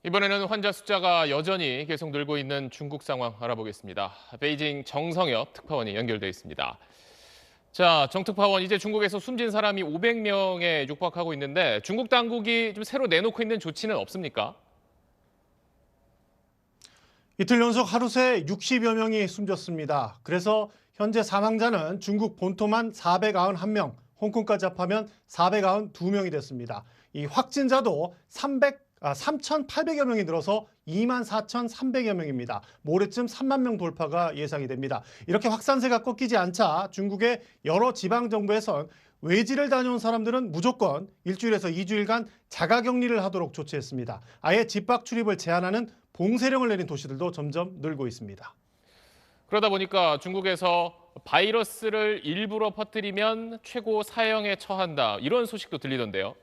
이번에는 환자 숫자가 여전히 계속 늘고 있는 중국 상황 알아보겠습니다. 베이징 정성엽 특파원이 연결돼 있습니다. 자, 정 특파원, 이제 중국에서 숨진 사람이 500명에 육박하고 있는데 중국 당국이 좀 새로 내놓고 있는 조치는 없습니까? 이틀 연속 하루 새 60여 명이 숨졌습니다. 그래서 현재 사망자는 중국 본토만 491명, 홍콩까지 합하면 492명이 됐습니다. 이 확진자도 3,800여 명이 늘어서 24,300여 명입니다. 모레쯤 3만 명 돌파가 예상이 됩니다. 이렇게 확산세가 꺾이지 않자 중국의 여러 지방정부에선 외지를 다녀온 사람들은 무조건 일주일에서 2주일간 자가격리를 하도록 조치했습니다. 아예 집 밖 출입을 제한하는 봉쇄령을 내린 도시들도 점점 늘고 있습니다. 그러다 보니까 중국에서 바이러스를 일부러 퍼뜨리면 최고 사형에 처한다, 이런 소식도 들리던데요.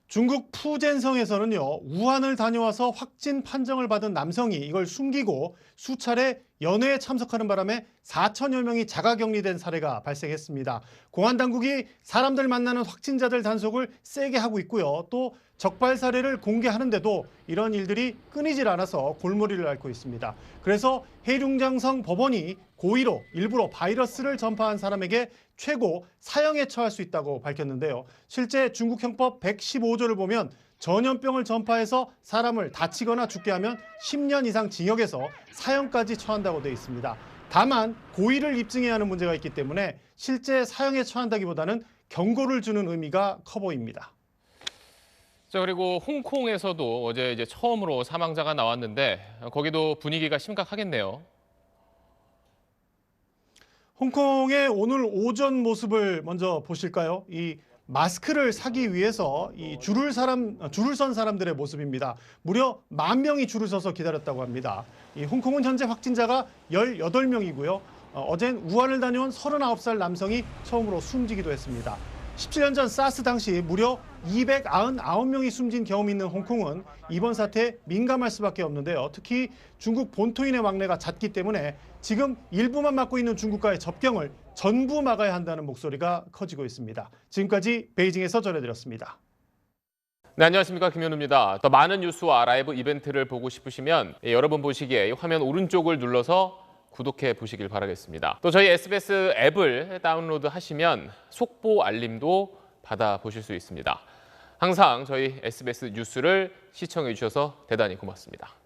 중국 푸젠성에서는요, 우한을 다녀와서 확진 판정을 받은 남성이 이걸 숨기고 수차례 연회에 참석하는 바람에 4천여 명이 자가격리된 사례가 발생했습니다. 공안 당국이 사람들 만나는 확진자들 단속을 세게 하고 있고요. 또 적발 사례를 공개하는데도 이런 일들이 끊이질 않아서 골머리를 앓고 있습니다. 그래서 해룡장성 법원이 고의로 일부러 바이러스를 전파한 사람에게 최고 사형에 처할 수 있다고 밝혔는데요. 실제 중국 형법 115조를 보면 전염병을 전파해서 사람을 다치거나 죽게 하면 10년 이상 징역에서 사형까지 처한다고 되어 있습니다. 다만 고의를 입증해야 하는 문제가 있기 때문에 실제 사형에 처한다기보다는 경고를 주는 의미가 커 보입니다. 자, 그리고 홍콩에서도 어제 이제 처음으로 사망자가 나왔는데 거기도 분위기가 심각하겠네요. 홍콩의 오늘 오전 모습을 먼저 보실까요? 이 마스크를 사기 위해서 이 줄을 선 사람들의 모습입니다. 무려 10,000명이 줄을 서서 기다렸다고 합니다. 이 홍콩은 현재 확진자가 18명이고요. 어젠 우한을 다녀온 39살 남성이 처음으로 숨지기도 했습니다. 17년 전 사스 당시 무려 299명이 숨진 경험이 있는 홍콩은 이번 사태에 민감할 수밖에 없는데요. 특히 중국 본토인의 왕래가 잦기 때문에 지금 일부만 막고 있는 중국과의 접경을 전부 막아야 한다는 목소리가 커지고 있습니다. 지금까지 베이징에서 전해드렸습니다. 네, 안녕하십니까, 김현우입니다. 더 많은 뉴스와 라이브 이벤트를 보고 싶으시면 여러분 보시기에 화면 오른쪽을 눌러서 구독해 보시길 바라겠습니다. 또 저희 SBS 앱을 다운로드 하시면 속보 알림도 받아보실 수 있습니다. 항상 저희 SBS 뉴스를 시청해 주셔서 대단히 고맙습니다.